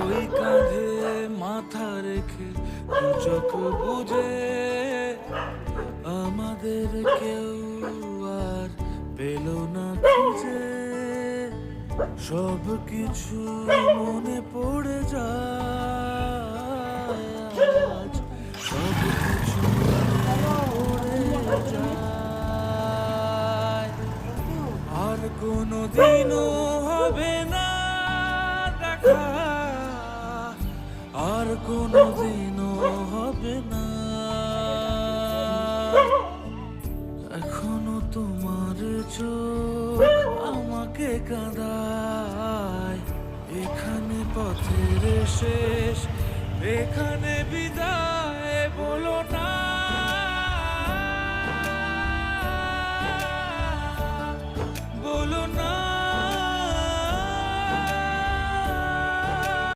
ওই কাঁধে মাথা রেখে দু চোখ বুঝে আমাদের কেউ আর পেল না খুঁজে। সব কিছু মনে পড়ে যায়, সব কিছু মনে পড়ে যায়। আর কোনোদিনও হবে না দেখা, আর কোনোদিনও হবে না। এখনো তোমার চোখ আমাকে কাঁদায়, এখানে পথের শেষ, এখানে বিদায় বলো না।